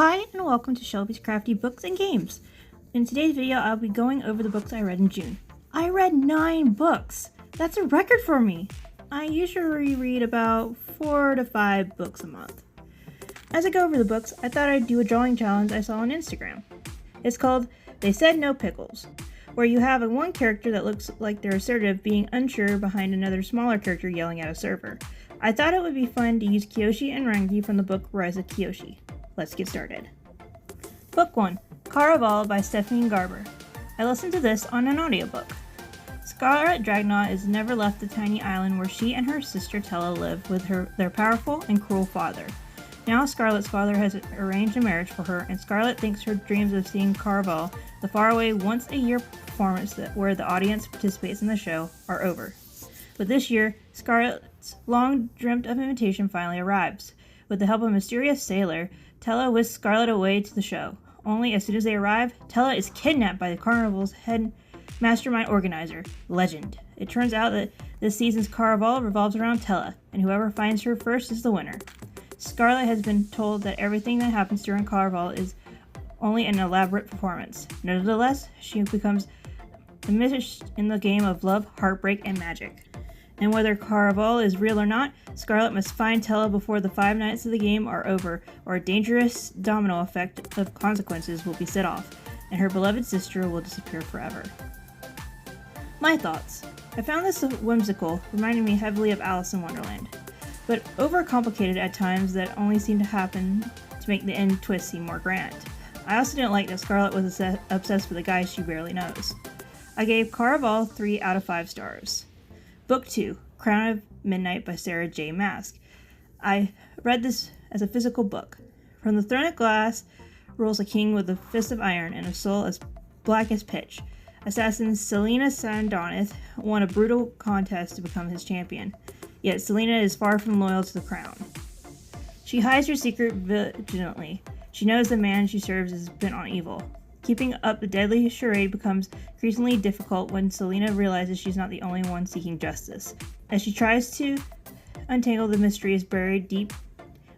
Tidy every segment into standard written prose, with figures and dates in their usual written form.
Hi and welcome to Shelby's Crafty Books and Games. In today's video, I'll be going over the books I read in June. I read 9 books! That's a record for me! I usually read about 4 to 5 books a month. As I go over the books, I thought I'd do a drawing challenge I saw on Instagram. It's called They Said No Pickles, where you have one character that looks like they're assertive being unsure behind another smaller character yelling at a server. I thought it would be fun to use Kyoshi and Rangi from the book Rise of Kyoshi. Let's get started. Book 1, Caraval by Stephanie Garber. I listened to this on an audiobook. Scarlet Dragnot has never left the tiny island where she and her sister Tella live with their powerful and cruel father. Now Scarlet's father has arranged a marriage for her, and Scarlet thinks her dreams of seeing Caraval, the faraway once-a-year performance where the audience participates in the show, are over. But this year, Scarlet's long-dreamt-of invitation finally arrives. With the help of a mysterious sailor, Tella whisks Scarlet away to the show. Only as soon as they arrive, Tella is kidnapped by the carnival's head mastermind organizer, Legend. It turns out that this season's Caraval revolves around Tella, and whoever finds her first is the winner. Scarlet has been told that everything that happens during Caraval is only an elaborate performance. Nevertheless, she becomes immersed in the game of love, heartbreak, and magic. And whether Caraval is real or not, Scarlet must find Tella before the 5 nights of the game are over, or a dangerous domino effect of consequences will be set off, and her beloved sister will disappear forever. My thoughts. I found this whimsical, reminding me heavily of Alice in Wonderland, but overcomplicated at times that only seemed to happen to make the end twist seem more grand. I also didn't like that Scarlet was obsessed with a guy she barely knows. I gave Caraval 3 out of 5 stars. Book 2, Crown of Midnight by Sarah J. Maas. I read this as a physical book. From the throne of glass rules a king with a fist of iron and a soul as black as pitch. Assassin Selena Sandonith won a brutal contest to become his champion. Yet Selena is far from loyal to the crown. She hides her secret vigilantly. She knows the man she serves is bent on evil. Keeping up the deadly charade becomes increasingly difficult when Selena realizes she's not the only one seeking justice. As she tries to untangle the mysteries buried deep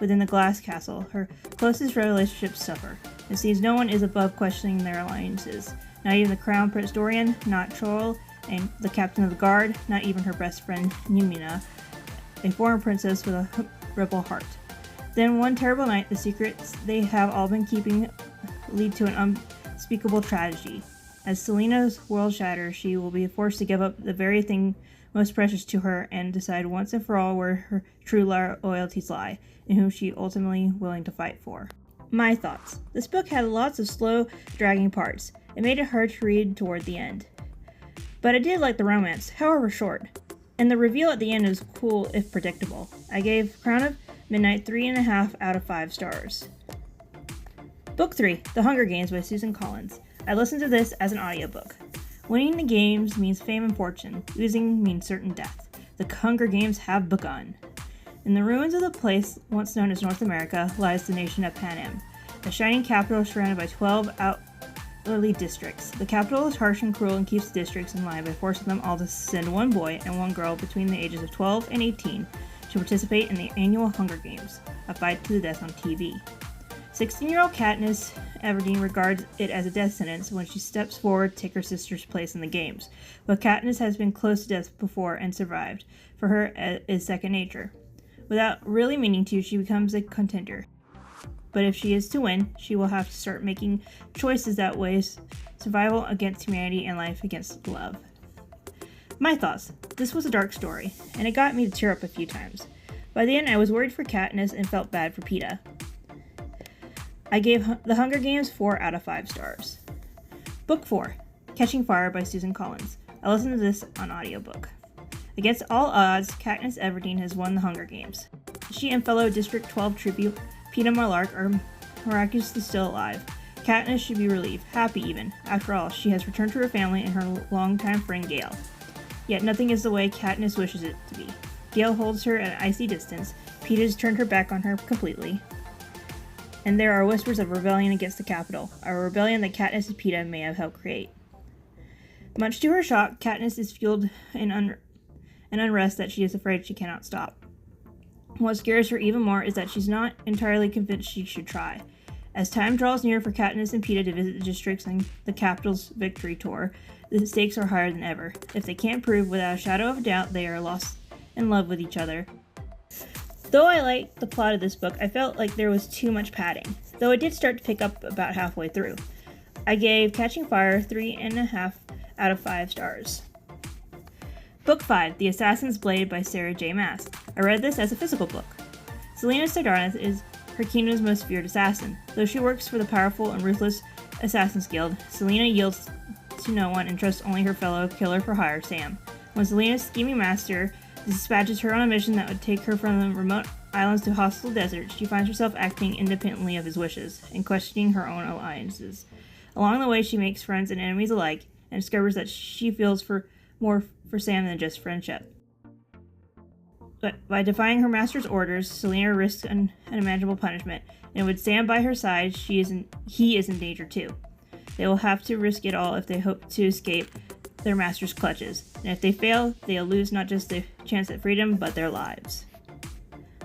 within the glass castle, her closest relationships suffer. It seems no one is above questioning their alliances. Not even the Crown Prince Dorian, not Troll, and the captain of the guard, not even her best friend Numina, a foreign princess with a rebel heart. Then one terrible night, the secrets they have all been keeping lead to an unspeakable tragedy. As Selena's world shatters, she will be forced to give up the very thing most precious to her and decide once and for all where her true loyalties lie, and whom she ultimately willing to fight for. My thoughts. This book had lots of slow, dragging parts. It made it hard to read toward the end. But I did like the romance, however short. And the reveal at the end is cool if predictable. I gave Crown of Midnight 3.5 out of 5 stars. Book 3, The Hunger Games by Susan Collins. I listened to this as an audiobook. Winning the games means fame and fortune. Losing means certain death. The Hunger Games have begun. In the ruins of the place once known as North America lies the nation of Panem, a shining capital surrounded by 12 outwardly districts. The capital is harsh and cruel and keeps the districts in line by forcing them all to send one boy and one girl between the ages of 12 and 18 to participate in the annual Hunger Games, a fight to the death on TV. 16-year-old Katniss Everdeen regards it as a death sentence when she steps forward to take her sister's place in the games. But Katniss has been close to death before and survived. For her, it is second nature. Without really meaning to, she becomes a contender. But if she is to win, she will have to start making choices that weigh survival against humanity and life against love. My thoughts. This was a dark story, and it got me to tear up a few times. By the end, I was worried for Katniss and felt bad for Peeta. I gave The Hunger Games 4 out of 5 stars. Book 4, Catching Fire by Susan Collins. I listened to this on audiobook. Against all odds, Katniss Everdeen has won the Hunger Games. She and fellow District 12 tribute Peeta Marlark are miraculously still alive. Katniss should be relieved, happy even. After all, she has returned to her family and her longtime friend Gale. Yet nothing is the way Katniss wishes it to be. Gale holds her at an icy distance. Peeta's turned her back on her completely. And there are whispers of rebellion against the capital, a rebellion that Katniss and Peeta may have helped create. Much to her shock, Katniss is fueled in an unrest that she is afraid she cannot stop. What scares her even more is that she's not entirely convinced she should try. As time draws near for Katniss and Peeta to visit the districts on the capital's victory tour, the stakes are higher than ever. If they can't prove without a shadow of a doubt they are lost in love with each other. Though I liked the plot of this book, I felt like there was too much padding, though it did start to pick up about halfway through. I gave Catching Fire 3.5 out of 5 stars. Book 5, The Assassin's Blade by Sarah J. Maas. I read this as a physical book. Selena Sardarnith is her kingdom's most feared assassin. Though she works for the powerful and ruthless Assassin's Guild, Selena yields to no one and trusts only her fellow killer-for-hire, Sam. When Selena's scheming master dispatches her on a mission that would take her from the remote islands to hostile deserts, she finds herself acting independently of his wishes and questioning her own alliances. Along the way, she makes friends and enemies alike and discovers that she feels more for Sam than just friendship. But by defying her master's orders, Selena risks an unimaginable punishment, and with Sam by her side, he is in danger too. They will have to risk it all if they hope to escape their master's clutches, and if they fail, they'll lose not just the chance at freedom, but their lives.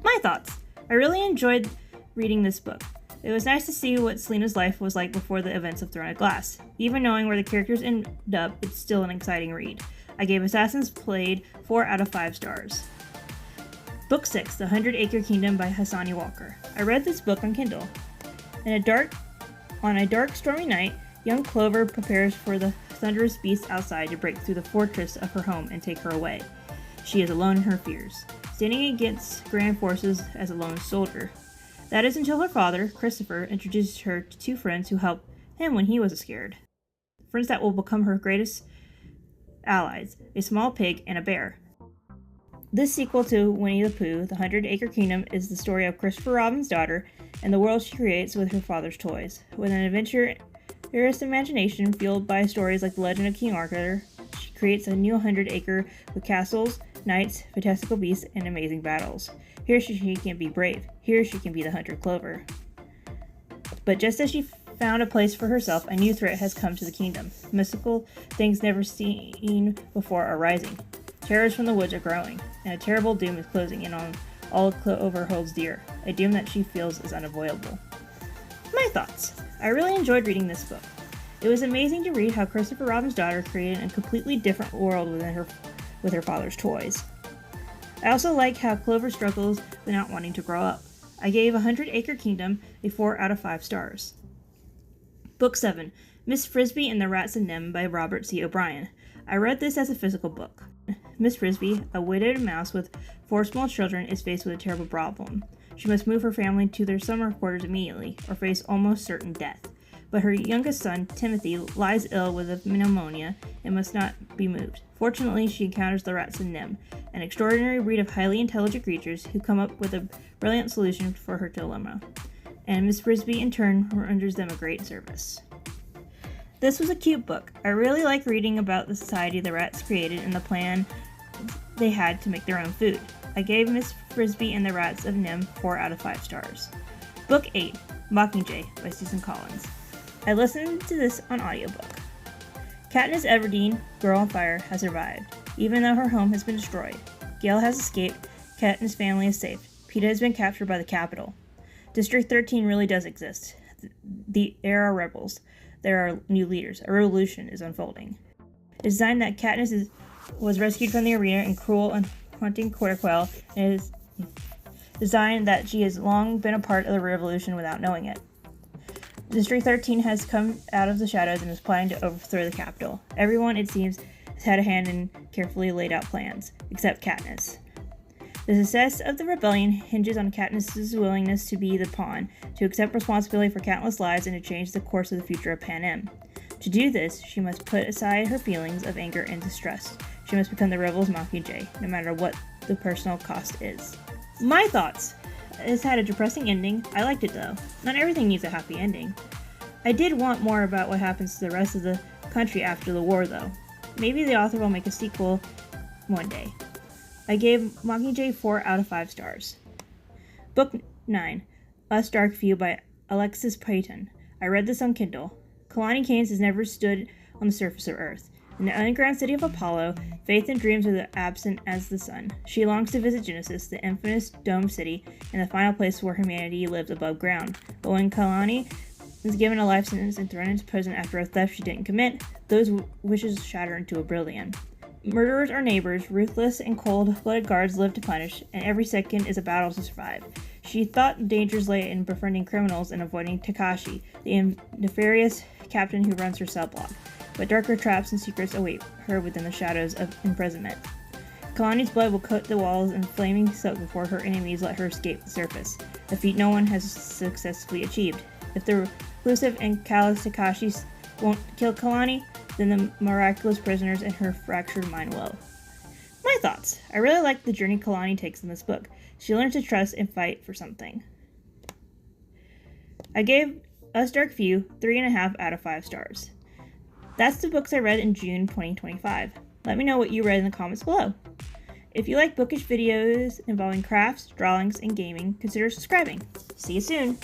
My thoughts. I really enjoyed reading this book. It was nice to see what Selena's life was like before the events of Throne of Glass. Even knowing where the characters end up, it's still an exciting read. I gave Assassin's Blade 4 out of 5 stars. Book 6, The 100-Acre Kingdom by Hassani Walker. I read this book on Kindle. On a dark, stormy night, young Clover prepares for the thunderous beasts outside to break through the fortress of her home and take her away. She is alone in her fears, standing against grand forces as a lone soldier. That is until her father, Christopher, introduces her to 2 friends who helped him when he was scared. Friends that will become her greatest allies, a small pig and a bear. This sequel to Winnie the Pooh, The 100-Acre Kingdom, is the story of Christopher Robin's daughter and the world she creates with her father's toys. With an adventurous imagination fueled by stories like The Legend of King Arthur, she creates a new 100-acre with castles, knights, fantastical beasts, and amazing battles. Here she can be brave. Here she can be the hunter Clover. But just as she found a place for herself, a new threat has come to the kingdom. Mystical things never seen before are rising. Terrors from the woods are growing, and a terrible doom is closing in on all Clover holds dear, a doom that she feels is unavoidable. My thoughts. I really enjoyed reading this book. It was amazing to read how Christopher Robin's daughter created a completely different world with her father's toys. I also like how Clover struggles with not wanting to grow up. I gave 100-Acre Kingdom a 4 out of 5 stars. Book 7, Miss Frisby and the Rats and Nim by Robert C. O'Brien. I read this as a physical book. Miss Frisby, a widowed mouse with 4 small children, is faced with a terrible problem. She must move her family to their summer quarters immediately, or face almost certain death. But her youngest son, Timothy, lies ill with a pneumonia and must not be moved. Fortunately, she encounters the Rats and Nim, an extraordinary breed of highly intelligent creatures who come up with a brilliant solution for her dilemma. And Miss Frisby, in turn, renders them a great service. This was a cute book. I really like reading about the society the rats created and the plan they had to make their own food. I gave Miss Frisby and the Rats of Nim 4 out of 5 stars. Book 8, Mockingjay by Susan Collins. I listened to this on audiobook. Katniss Everdeen, Girl on Fire, has survived, even though her home has been destroyed. Gale has escaped. Katniss' family is safe. Peeta has been captured by the Capitol. District 13 really does exist. There are rebels. There are new leaders. A revolution is unfolding. It is designed that Katniss was rescued from the arena in cruel and hunting Quirrell, and it is designed that she has long been a part of the revolution without knowing it. District 13 has come out of the shadows and is planning to overthrow the Capitol. Everyone, it seems, has had a hand in carefully laid out plans, except Katniss. The success of the rebellion hinges on Katniss' willingness to be the pawn, to accept responsibility for countless lives, and to change the course of the future of Panem. To do this, she must put aside her feelings of anger and distrust. She must become the rebel's Mockingjay, no matter what the personal cost is. My thoughts. This had a depressing ending. I liked it though. Not everything needs a happy ending. I did want more about what happens to the rest of the country after the war though. Maybe the author will make a sequel one day. I gave Mockingjay 4 out of 5 stars. Book 9, Us Darkview by Alexis Payton. I read this on Kindle. Kalani Caines has never stood on the surface of Earth. In the underground city of Apollo, faith and dreams are absent as the sun. She longs to visit Genesis, the infamous domed city, and the final place where humanity lives above ground. But when Kalani is given a life sentence and thrown into prison after a theft she didn't commit, those wishes shatter into oblivion. Murderers are neighbors, ruthless and cold-blooded guards live to punish, and every second is a battle to survive. She thought the dangers lay in befriending criminals and avoiding Takashi, the nefarious captain who runs her cell block. But darker traps and secrets await her within the shadows of imprisonment. Kalani's blood will coat the walls in flaming soot before her enemies let her escape the surface, a feat no one has successfully achieved. If the elusive and callous Takashi won't kill Kalani, then the miraculous prisoners in her fractured mind will. My thoughts. I really like the journey Kalani takes in this book. She learns to trust and fight for something. I gave Us Dark Few 3.5 out of 5 stars. That's the books I read in June 2025. Let me know what you read in the comments below. If you like bookish videos involving crafts, drawings, and gaming, consider subscribing. See you soon!